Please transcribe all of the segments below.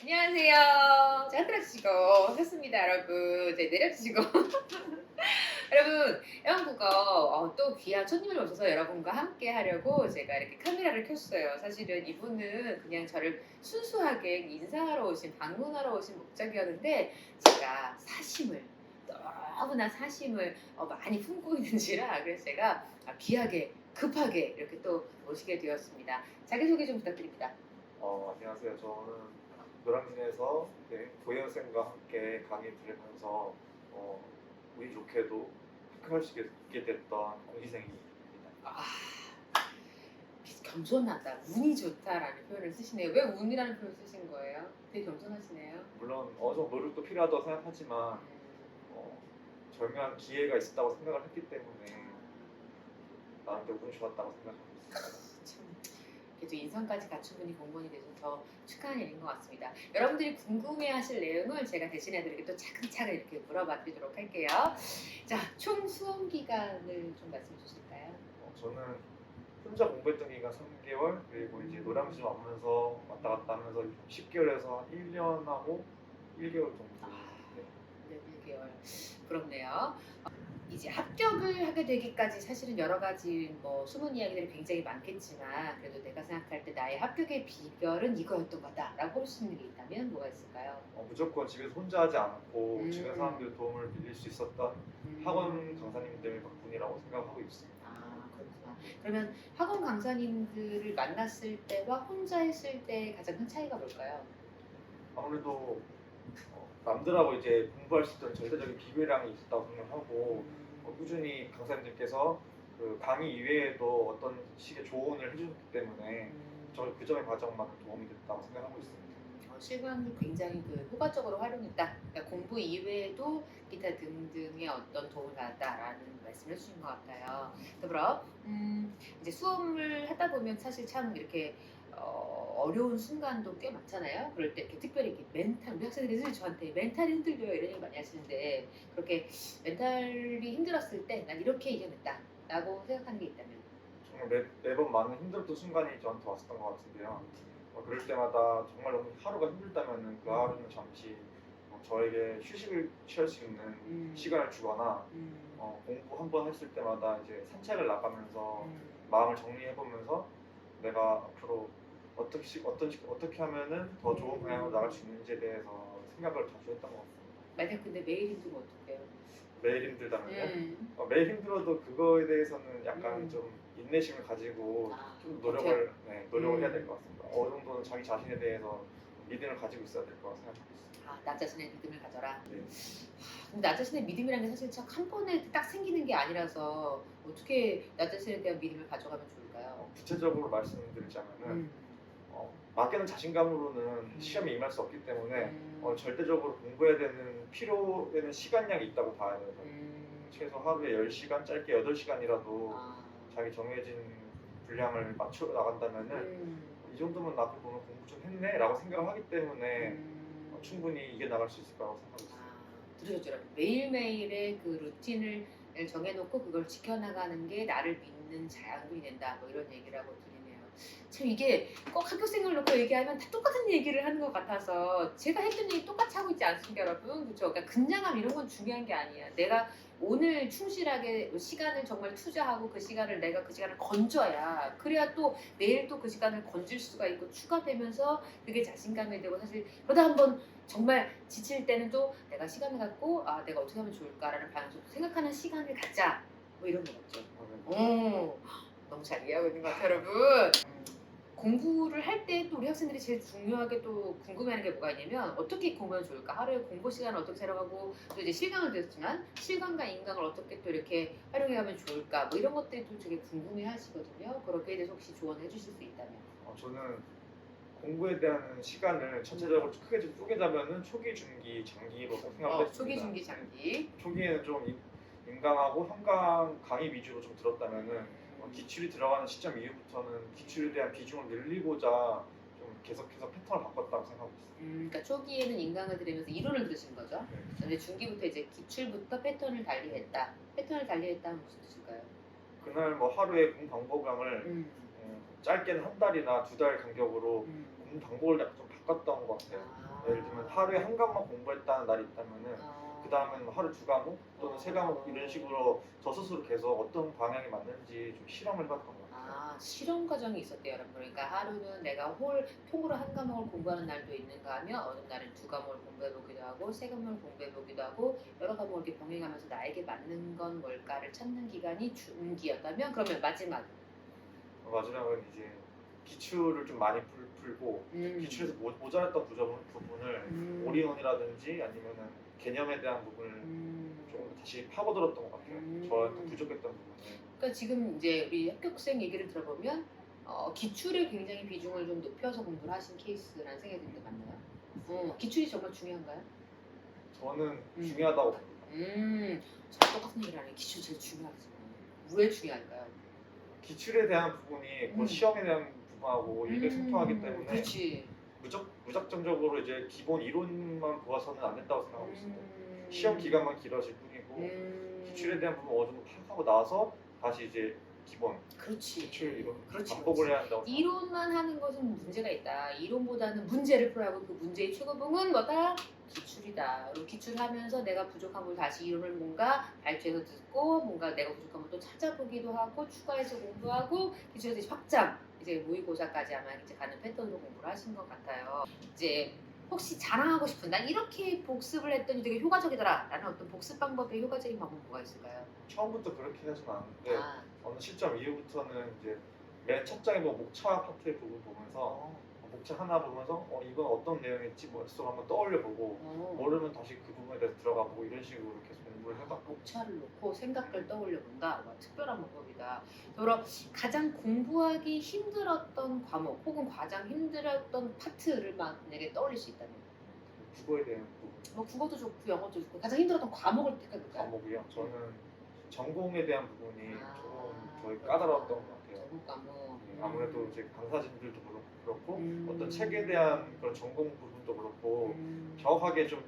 안녕하세요. 자, 흔들어주시고 좋습니다, 여러분. 이제 내려주시고 여러분, 영국어 또 귀한 손님을 모셔서 여러분과 함께 하려고 제가 이렇게 카메라를 켰어요. 사실은 이분은 그냥 저를 순수하게 인사하러 오신, 방문하러 오신 목적이었는데 제가 사심을 너무나 사심을 많이 품고 있는지라 그래서 제가 귀하게 급하게 이렇게 또 모시게 되었습니다. 자기소개 좀 부탁드립니다. 안녕하세요. 저는 노량진에서 고현쌤과 함께 강의 들으면서 운이 좋게도 합격할 수 있게 됐던 공시생입니다. 아, 겸손하다, 운이 좋다라는 표현을 쓰시네요. 왜 운이라는 표현을 쓰신 거예요? 되게 겸손하시네요. 물론 어느 정도 노력도 필요하다고 생각하지만 절묘한 기회가 있었다고 생각을 했기 때문에 나한테 운이 좋았다고 생각하고 있습니다. 참, 그래도 인성까지 갖춘 분이 공무원이 되셔서 더 축하한 일인 것 같습니다. 여러분들이 궁금해하실 내용을 제가 대신해드리게 또 차근차근 이렇게 물어봐드리도록 할게요. 자, 총 수험 기간을 좀 말씀해 주실까요? 저는 혼자 공부했던 기간 3개월, 그리고 이제 노량진 오면서 왔다 갔다 하면서 10개월에서 1년하고 1개월 정도. 네. 네, 1개월. 부럽네요. 이제 합격을 하게 되기까지 사실은 여러 가지 숨은 이야기들이 굉장히 많겠지만 그래도 내가 생각할 때 나의 합격의 비결은 이거였던 거다라고 할 수 있는 게 있다면 뭐가 있을까요? 무조건 집에서 혼자 하지 않고 주변 음. 사람들 도움을 빌릴 수 있었던 학원 강사님들 덕분이라고 생각하고 있습니다. 아, 그렇구나. 그러면 학원 강사님들을 만났을 때와 혼자 했을 때 가장 큰 차이가 뭘까요? 아무래도 남들하고 이제 공부할 수 있던 절대적인 비교량이 있었다고 생각하고 꾸준히 강사님들께서 그 강의 이외에도 어떤 식의 조언을 해주셨기 때문에 저는 그 점에 가장 많은 도움이 됐다고 생각하고 있습니다. 시간을 굉장히 효과적으로 활용했다. 그러니까 공부 이외에도 기타 등등의 어떤 도움을 받았다라는 말씀을 해주신 것 같아요. 더불어 이제 수업을 하다 보면 사실 참 이렇게 어려운 순간도 꽤 많잖아요. 그럴 때 이렇게 특별히 이렇게 멘탈, 우리 학생들이 사실 저한테 멘탈이 흔들려요 이런 얘기 많이 하시는데 그렇게 멘탈이 힘들었을 때 난 이렇게 이겨냈다라고 생각하는 게 있다면? 정말 매번 많은 힘들었던 순간이 저한테 왔었던 것 같은데요. 그럴 때마다 정말 너무 하루가 힘들다면 그 하루는 잠시 저에게 휴식을 취할 수 있는 시간을 주거나 공부 한 번 했을 때마다 이제 산책을 나가면서 마음을 정리해보면서 내가 앞으로 어떻게 하면은 더 좋은 방향으로 나갈 수 있는지에 대해서 생각을 자주 했던 것 같습니다. 만약 근데 매일 힘들면 어떡해요? 매일 힘들다면요? 매일 힘들어도 그거에 대해서는 약간 좀 인내심을 가지고 좀 노력을 해야 될 것 같습니다. 어느 정도는 자기 자신에 대해서 믿음을 가지고 있어야 될 거라고 생각하고 있습니다. 나 자신의 믿음을 가져라. 네. 근데 나 자신의 믿음이라는 게 사실 한 번에 딱 생기는 게 아니라서 어떻게 나 자신에 대한 믿음을 가져가면 좋을까요? 구체적으로 말씀드리자면은 막연한 자신감으로는 시험에 임할 수 없기 때문에 절대적으로 공부해야 되는 필요되는 시간량이 있다고 봐야 돼요. 최소 하루에 10시간, 짧게 8시간이라도 자기 정해진 분량을 맞춰 나간다면은 이 정도면 나 오늘 공부 좀 했네 라고 생각을 하기 때문에 충분히 이겨나갈 수 있을 거라고 생각하고 있습니다. 들으셨죠? 여러분? 매일매일의 그 루틴을 정해놓고 그걸 지켜나가는 게 나를 믿는 자양분이 된다 뭐 이런 얘기를 하고 드리네요. 참 이게 꼭 학교생을 놓고 얘기하면 다 똑같은 얘기를 하는 것 같아서 제가 했던 얘기 똑같이 하고 있지 않습니까 여러분? 그렇죠? 그러니까 근장함 이런 건 중요한 게 아니야. 내가 오늘 충실하게 시간을 정말 투자하고 그 시간을 내가 그 시간을 건져야 그래야 또 내일 또 그 시간을 건질 수가 있고 추가되면서 그게 자신감이 되고 사실 그러다 한번 정말 지칠 때는 또 내가 시간을 갖고 내가 어떻게 하면 좋을까라는 방향으로 생각하는 시간을 갖자 뭐 이런 거겠죠. 너무 잘 이해하고 있는 것 같아요 여러분. 공부를 할 때 또 우리 학생들이 제일 중요하게 또 궁금해하는 게 뭐가 있냐면 어떻게 공부하면 좋을까? 하루에 공부 시간을 어떻게 세려가고 또 이제 실강을 들었지만 실강과 인강을 어떻게 또 이렇게 활용해가면 좋을까? 뭐 이런 것들이 또 되게 궁금해하시거든요. 그렇게 대해서 혹시 조언해 주실 수 있다면? 저는 공부에 대한 시간을 전체적으로 크게 좀 쪼개자면은 초기, 중기, 장기로 생각을 했습니다. 초기, 중기, 장기. 초기에는 좀 인강하고 현강 강의 위주로 좀 들었다면은 기출이 들어가는 시점 이후부터는 기출에 대한 비중을 늘리고자 좀 계속해서 패턴을 바꿨다고 생각하고 있습니다. 그러니까 초기에는 인강을 들으면서 이론을 들으신 거죠. 네. 그다음에 중기부터 이제 기출부터 패턴을 달리했다. 패턴을 달리했다 하면 무슨 뜻일까요? 그날 뭐 하루에 공부 방법량을 짧게는 한 달이나 2달 간격으로 공부 방법을 약간 좀 바꿨던 것 같아요. 예를 들면 하루에 한 과목만 공부했다는 날이 있다면은 그 다음에는 하루 2과목 또는 3과목 이런 식으로 저 스스로 계속 어떤 방향이 맞는지 좀 실험을 해봤던 것 같아요. 실험 과정이 있었대요, 여러분. 그러니까 하루는 내가 통으로 한 과목을 공부하는 날도 있는가 하면 어느 날은 2과목을 공부해보기도 하고 3과목을 공부해보기도 하고 여러 과목을 이렇게 병행하면서 나에게 맞는 건 뭘까를 찾는 기간이 중기였다면 그러면 마지막은 이제 기출을 좀 많이 풀고 기출에서 모자랐던 부분을 올인원이라든지 아니면은 개념에 대한 부분을 좀 다시 파고들었던 것 같아요. 저한테 부족했던 부분을. 그러니까 지금 이제 우리 합격생 얘기를 들어보면 기출에 굉장히 비중을 좀 높여서 공부를 하신 케이스라는 생각이 드는데 맞나요? 기출이 정말 중요한가요? 저는 중요하다고 봅니다. 저랑 똑같은 얘기를 하네. 기출 제일 중요하지. 왜 중요할까요? 기출에 대한 부분이 곧 시험에 대한 부분하고 일맥상통하기 때문에 그렇지. 무작정적으로 이제 기본 이론만 보아서는 안 된다고 생각하고 있습니다. 시험 기간만 길어질 뿐이고 기출에 대한 부분 어느 정도 파악하고 나서 다시 이제 기본 그렇지. 기출 이론 그렇지, 반복을 해야 한다고 이론만 하는 것은 문제가 있다. 이론보다는 문제를 풀어야 하고 그 문제의 최고봉은 뭐다? 기출이다. 그리고 기출하면서 내가 부족한 걸 다시 이론을 뭔가 발주해서 듣고 뭔가 내가 부족한 걸 또 찾아보기도 하고 추가해서 공부하고 기출에서 이제 확장 이제 모의고사까지 아마 이제 가는 패턴으로 공부를 하신 것 같아요. 이제 혹시 자랑하고 싶은 난 이렇게 복습을 했더니 되게 효과적이더라 라는 어떤 복습 방법의 효과적인 방법 뭐가 있을까요? 처음부터 그렇게 하진 않았는데 어느 시점 이후부터는 이제 맨 첫 장에 뭐 목차 파트 부분 보면서 목차 하나 보면서 이건 어떤 내용일지 머릿속 한번 떠올려보고 모르면 다시 그 부분에 대해서 들어가보고 이런 식으로 계속 공부를 해봤고 목차를 놓고 생각을 떠올려본다. 특별한 방법이다. 그럼 가장 공부하기 힘들었던 과목 혹은 가장 힘들었던 파트를 만약에 떠올릴 수 있다면 국어에 대한 부분 뭐 국어도 좋고 영어도 좋고 가장 힘들었던 과목을 택해볼까요? 과목이요? 저는 전공에 대한 부분이 조금 저희 까다로웠던 것 같아요. 전공 과목. 아무래도 이제 강사진들도 그렇고 어떤 책에 대한 그런 전공 부분도 그렇고 정확하게 좀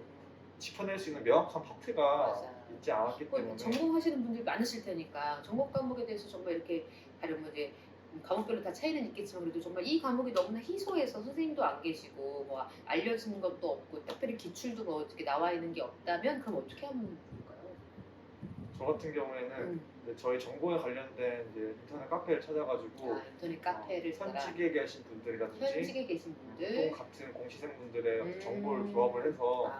짚어낼 수 있는 명확한 파트가 맞아. 있지 않았기 때문에 전공하시는 분들이 많으실 테니까 전공 과목에 대해서 정말 이렇게 가려면 이제 과목별로 다 차이는 있겠지만 그래도 정말 이 과목이 너무나 희소해서 선생님도 안 계시고 뭐 알려지는 것도 없고 특별히 기출도 뭐 어떻게 나와 있는 게 없다면 그럼 어떻게 하면 좋을까요? 저 같은 경우에는 이제 저희 전공에 관련된 이제 인터넷 카페를 찾아가지고 인터넷 카페를 현직에 계신 분들이라든지 현직에 계신 분들 또 같은 공시생분들의 정보를 조합을 해서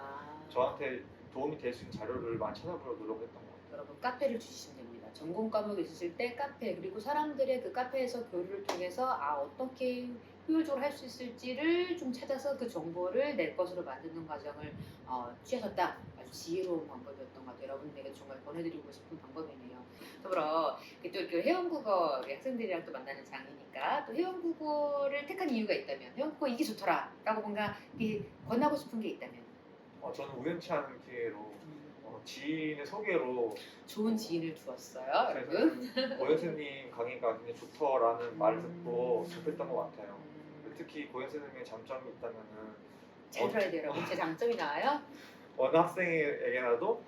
저한테 도움이 될 수 있는 자료를 많이 찾아보려고 노력했던 것 같아요. 여러분 카페를 주시면 됩니다. 전공 과목이 있으실 때 카페 그리고 사람들의 그 카페에서 교류를 통해서 어떻게 효율적으로 할 수 있을지를 좀 찾아서 그 정보를 내 것으로 만드는 과정을 취하셨다. 아주 지혜로운 방법이었던 것 같아요. 여러분들에게 정말 권해드리고 싶은 방법이네요. 더불어 또 이렇게 회원국어 학생들이랑 또 만나는 장이니까 또 회원국어를 택한 이유가 있다면 회원국어 이게 좋더라라고 뭔가 권하고 싶은 게 있다면 저는 우연치 않은 기회로 지인의 소개로 좋은 지인을 두었어요, 여러분. 고현수님 강의가 굉장히 좋더라는 말을 듣고 접했던 것 같아요. 특히 고현수님의 장점이 있다면은 잘 들어야 돼요, 여러분. 제 장점이 나와요? 어느 학생에게라도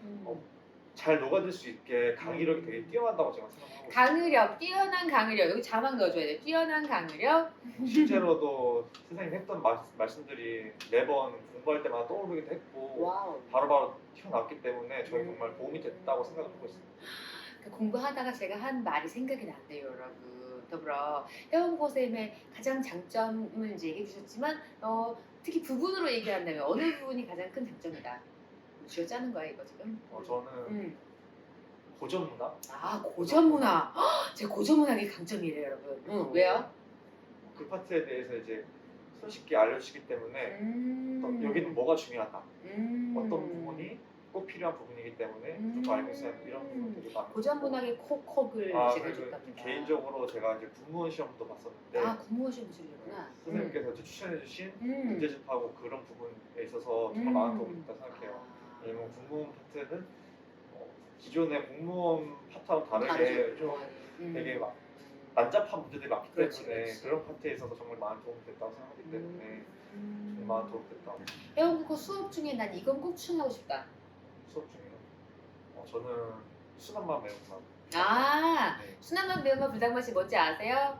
잘 녹아들 수 있게 강의력이 되게 뛰어나다고 제가 생각하고 강의력, 뛰어난 강의력. 여기 자막 넣어줘야 돼. 뛰어난 강의력. 실제로도 선생님 했던 말씀들이 매번 공부할 때마다 떠오르기도 했고 와우. 바로바로 튀어나왔기 때문에 저희 정말 도움이 됐다고 생각하고 있습니다. 공부하다가 제가 한 말이 생각이 난대요, 여러분. 더불어 회원고쌤의 가장 장점을 이제 얘기해 주셨지만 특히 부분으로 얘기한다면 어느 부분이 가장 큰 장점이다. 쥐어 짜는 거야 이거 지금? 저는 고전 문화. 고전 문화. 제 고전 문화가 강점이래요, 여러분. 왜요? 그 파트에 대해서 이제 손쉽게 알려주시기 때문에 여기는 뭐가 중요하다. 어떤 부분이 꼭 필요한 부분이기 때문에 좀 알고 있어야 이런 부분 되게 많아요. 고전 문학의 콕콕을 제가 해줬답니다. 개인적으로 제가 이제 국무원 시험도 봤었는데 국무원 시험 보시려구나. 선생님께서 이제 추천해주신 문제집하고 그런 부분에 있어서 정말 많은 도움이 됐다 생각해요. 왜냐면 국무원 파트는 기존의 공무원 파트하고 다르게 좀 되게 막 난잡한 문제들이 많기 때문에 그런 파트에 있어서 정말 많은 도움이 됐다고 생각하기 때문에 정말 많은 도움이 됐다고. 회원국어 수업 중에 난 이건 꼭 추천하고 싶다. 수업 중에요? 저는 수능만 매운만. 아, 네. 순한맛, 매운맛, 불닭맛이 뭔지 아세요?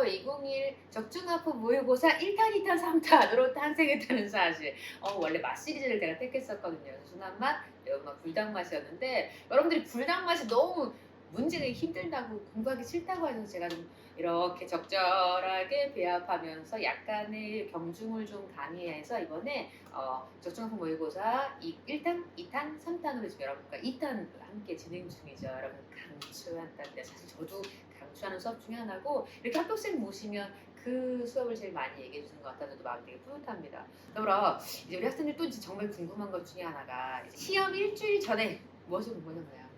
201 적중하프 모의고사 1탄, 2탄, 3탄으로 탄생했다는 사실. 원래 맛 시리즈를 제가 택했었거든요. 순한맛, 매운맛, 불닭맛이었는데 여러분들이 불닭맛이 너무 문제가 힘들다고 공부하기 싫다고 하셔서 제가 좀 이렇게 적절하게 배합하면서 약간의 경중을 좀 가미해서 이번에 적중하프 모의고사 1탄, 2탄, 3탄으로 지금 여러분과 2탄 함께 진행 중이죠. 여러분 강추한다는데 사실 저도 강추하는 수업 중에 하나고 이렇게 합격생 모시면 그 수업을 제일 많이 얘기해 주는 것 같아서 마음이 되게 뿌듯합니다. 그러므로 이제 우리 학생들 또 이제 정말 궁금한 것 중에 하나가 이제 시험 일주일 전에 무엇을 공부하셨나요?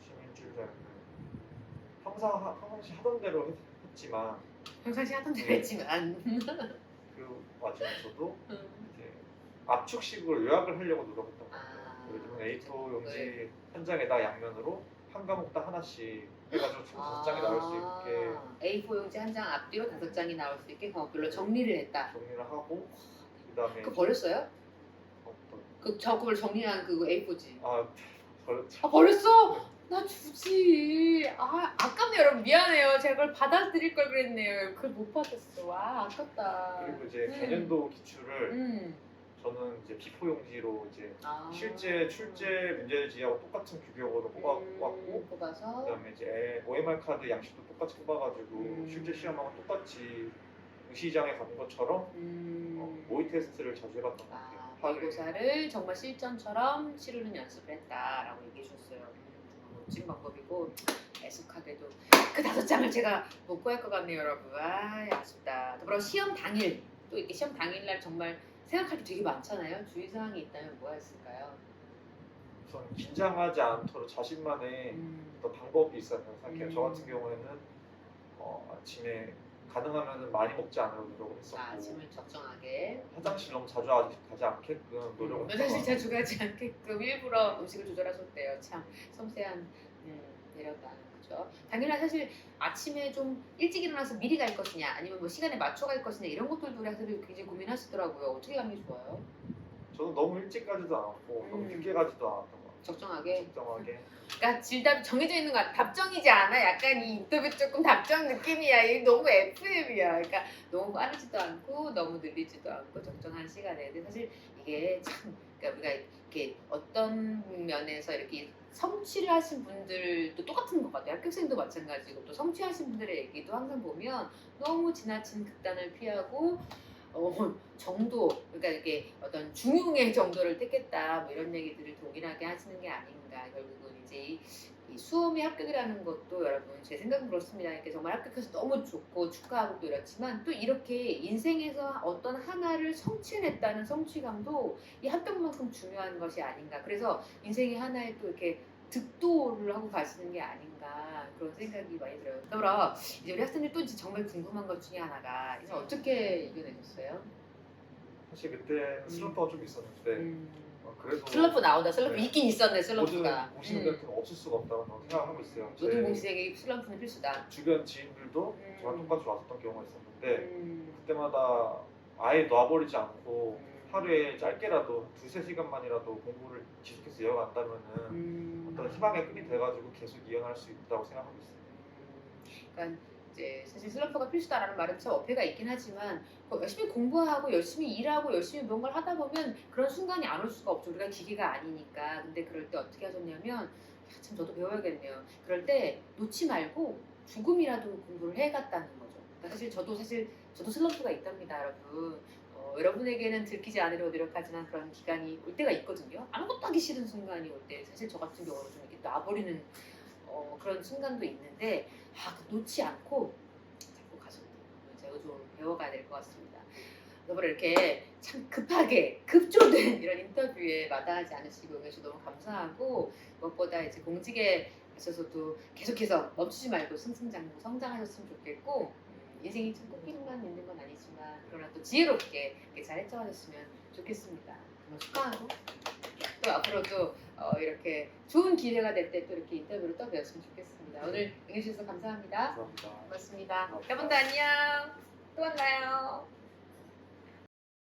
시험 일주일 전에는 평상시 하던 대로 했지만 평상시 하던 대로 네. 했지만 그 와중에서도 음. 이제 압축식으로 요약을 하려고 노력했던 것 같아요. 아, 예를 들면 A4 용지 네. 한 장에다 양면으로 한 과목당 하나씩 해가지고 총 5장이 나올 수 있게 A4 용지 한 장 앞뒤로 5장이 나올 수 있게 과목별로 정리를 했다. 정리를 하고 그다음에 그거 버렸어요? 어떤 그걸 정리한 그 A4지. 버렸죠. 버렸어? 나 주지. 아깝네요, 여러분. 미안해요. 제가 그걸 받아들일 걸 그랬네요. 그걸 못 받았어. 와, 아깝다. 그리고 이제 개년도 기출을 음. 저는 이제 비포 용지로 이제 아. 실제 출제 문제지하고 똑같은 규격으로 뽑았고 뽑아서. 그다음에 이제 OMR 카드 양식도 똑같이 뽑아가지고 실제 시험하고 똑같이 응시장에 가는 것처럼 모의 테스트를 자주 해봤던 것 같아요. 모의고사를 정말 실전처럼 치르는 연습을 했다라고 얘기해 주셨어요. 멋진 방법이고 애석하게도 그 5장을 제가 못 구할 것 같네요, 여러분. 아쉽다. 더불어 시험 당일 또 이렇게 시험 당일날 정말 생각할 게 되게 많잖아요. 주의사항이 있다면 뭐가 있을까요? 우선 긴장하지 않도록 자신만의 어떤 방법이 있어요. 생각해요. 저 같은 경우에는 아침에 가능하면 많이 먹지 않으려고 노력을 했었고 아침을 적정하게 화장실 너무 자주 가지 않게끔 노력을 화장실 했어요. 자주 가지 않게끔 일부러 음식을 조절하셨대요. 참 섬세한 배려다. 그죠? 당연히 사실 아침에 좀 일찍 일어나서 미리 갈 것이냐 아니면 뭐 시간에 맞춰 갈 것이냐 이런 것들도 우리 학생들이 굉장히 고민하시더라고요. 어떻게 가는 게 좋아요? 저는 너무 일찍 가지도 않았고 너무 늦게 가지도 않았던 것 같아요. 적정하게. 적정하게. 그러니까 질답이 정해져 있는 거 같아. 답정이지 않아? 약간 이 인터뷰 조금 답정 느낌이야. 이 너무 FM이야. 그러니까 너무 빠르지도 않고 너무 느리지도 않고 적정한 시간에. 근데 사실 이게 참 그러니까 우리가 이렇게 어떤 면에서 이렇게 성취를 하신 분들도 똑같은 것 같아요. 합격생도 마찬가지고 또 성취하신 분들의 얘기도 항상 보면 너무 지나친 극단을 피하고 정도 그러니까 이렇게 어떤 중용의 정도를 택했다 뭐 이런 얘기들을 동일하게 하시는 게 아닌가. 결국은 이제 이 수험의 합격이라는 것도 여러분 제 생각은 그렇습니다. 이렇게 정말 합격해서 너무 좋고 축하하고 또 이렇지만 또 이렇게 인생에서 어떤 하나를 성취했다는 성취감도 이 합격만큼 중요한 것이 아닌가. 그래서 인생의 하나에 또 이렇게 득도를 하고 가시는 게 아닌가 그런 생각이 많이 들어요. 그러므로 이제 우리 학생들 또 이제 정말 궁금한 것 중에 하나가 이제 어떻게 이겨내셨어요? 사실 그때 슬럼프가 좀 있었는데 그래도 슬럼프 나온다. 슬럼프 네. 있긴 있었네. 모든 슬럼프가. 공신들한테는 없을 수가 없다고 생각하고 있어요. 모든 제 공신에게 슬럼프는 필수다. 주변 지인들도 저랑 똑같이 왔었던 경우가 있었는데 그때마다 아예 놔버리지 않고 하루에 짧게라도 2~3시간만이라도 공부를 계속해서 이어간다면은 어떤 희망의 끈이 돼가지고 계속 이어날 수 있다고 생각하고 있어요. 그러니까 이제 사실 슬럼프가 필수다라는 말은 참 어폐가 있긴 하지만 열심히 공부하고 열심히 일하고 열심히 뭔가를 하다 보면 그런 순간이 안 올 수가 없죠. 우리가 기계가 아니니까. 근데 그럴 때 어떻게 하셨냐면 참 저도 배워야겠네요. 그럴 때 놓지 말고 조금이라도 공부를 해갔다는 거죠. 그러니까 저도 슬럼프가 있답니다, 여러분. 여러분에게는 들키지 않으려고 노력하지만 그런 기간이 올 때가 있거든요. 아무것도 하기 싫은 순간이 올 때 사실 저 같은 경우는 좀 이렇게 놔버리는 그런 순간도 있는데 놓지 않고 자꾸 가서 제가 좀 배워가야 될 것 같습니다. 여러분 이렇게 참 급하게 급조된 이런 인터뷰에 마다하지 않으시고 계셔서 너무 감사하고 무엇보다 이제 공직에 있어서도 계속해서 멈추지 말고 승승장구 성장하셨으면 좋겠고 인생이 참 꽃길만 있는 건 아니지만 그러나 또 지혜롭게 이렇게 잘 헤쳐가셨으면 좋겠습니다. 정말 축하하고 또 앞으로도 이렇게 좋은 기회가 될 때 또 이렇게 인터뷰를 또 뵈었으면 좋겠습니다. 오늘 응해주셔서 감사합니다. 감사합니다. 고맙습니다. 여러분도 안녕. 또 만나요.